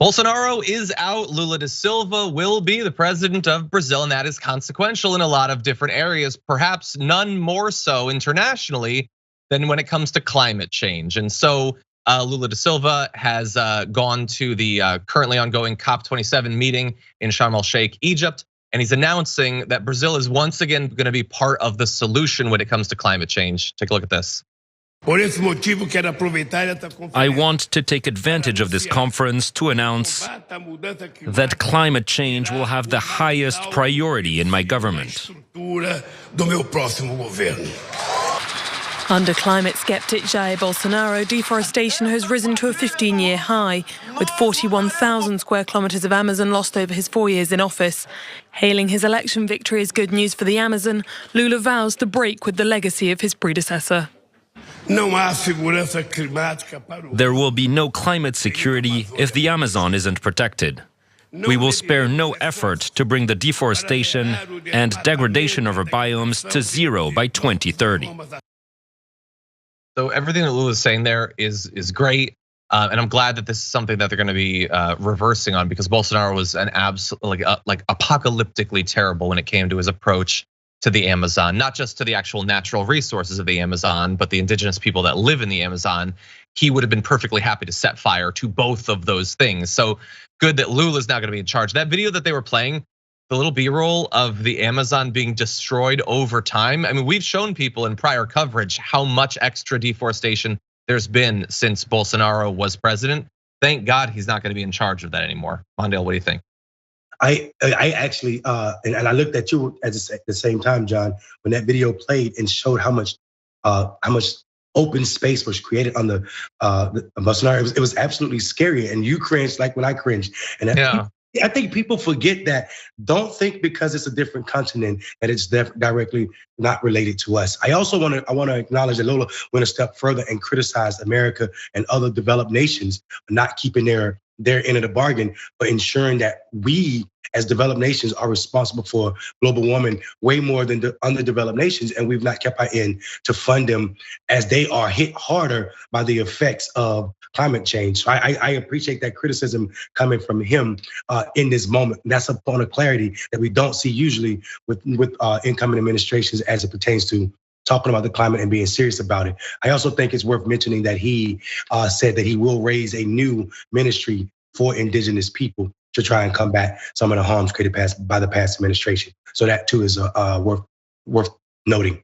Bolsonaro is out. Lula da Silva will be the president of Brazil, and that is consequential in a lot of different areas, perhaps none more so internationally than when it comes to climate change. And so Lula da Silva has gone to the currently ongoing COP27 meeting in Sharm el-Sheikh, Egypt, and he's announcing that Brazil is once again going to be part of the solution when it comes to climate change. Take a look at this. I want to take advantage of this conference to announce that climate change will have the highest priority in my government. Under climate skeptic Jair Bolsonaro, deforestation has risen to a 15-year high, with 41,000 square kilometres of Amazon lost over his 4 years in office. Hailing his election victory as good news for the Amazon, Lula vows to break with the legacy of his predecessor. There will be no climate security if the Amazon isn't protected. We will spare no effort to bring the deforestation and degradation of our biomes to zero by 2030. So everything that Lula is saying there is great. And I'm glad that this is something that they're going to be reversing on, because Bolsonaro was an absolute like apocalyptically terrible when it came to his approach to the Amazon, not just to the actual natural resources of the Amazon, but the indigenous people that live in the Amazon. He would have been perfectly happy to set fire to both of those things. So good that Lula's now going to be in charge. That video that they were playing, the little B-roll of the Amazon being destroyed over time. I mean, we've shown people in prior coverage how much extra deforestation there's been since Bolsonaro was president. Thank God he's not going to be in charge of that anymore. Mondale, what do you think? I actually, and I looked at you at the same time, John, when that video played and showed how much open space was created on the Bolsonaro. It was absolutely scary, and you cringed like when I cringed. And I think people forget that. Don't think because it's a different continent that it's directly not related to us. I also want to acknowledge that Lula went a step further and criticized America and other developed nations for not keeping their end of the bargain, but ensuring that we as developed nations are responsible for global warming way more than the underdeveloped nations, and we've not kept our end to fund them as they are hit harder by the effects of climate change. So I appreciate that criticism coming from him in this moment. And that's a point of clarity that we don't see usually with incoming administrations as it pertains to talking about the climate and being serious about it. I also think it's worth mentioning that he said that he will raise a new ministry for indigenous people to try and combat some of the harms created by the past administration. So that too is worth noting.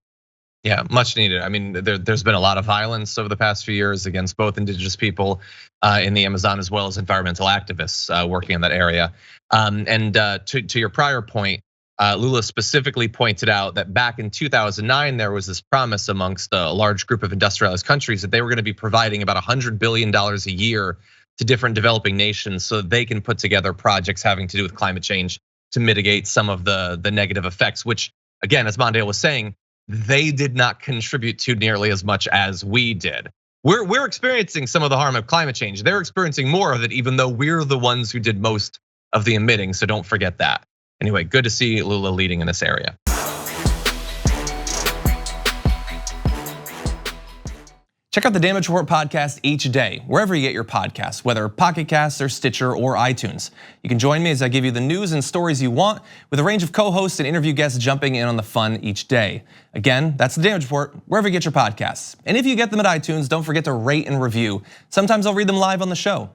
Yeah, much needed. I mean, there's been a lot of violence over the past few years against both indigenous people in the Amazon as well as environmental activists working in that area. And to your prior point, Lula specifically pointed out that back in 2009, there was this promise amongst a large group of industrialized countries that they were going to be providing about $100 billion a year to different developing nations so that they can put together projects having to do with climate change to mitigate some of the negative effects, which again, as Mondale was saying, they did not contribute to nearly as much as we did. We're experiencing some of the harm of climate change. They're experiencing more of it, even though we're the ones who did most of the emitting, so don't forget that. Anyway, good to see Lula leading in this area. Check out the Damage Report podcast each day, wherever you get your podcasts, whether Pocket Casts or Stitcher or iTunes. You can join me as I give you the news and stories you want, with a range of co-hosts and interview guests jumping in on the fun each day. Again, that's the Damage Report, wherever you get your podcasts. And if you get them at iTunes, don't forget to rate and review. Sometimes I'll read them live on the show.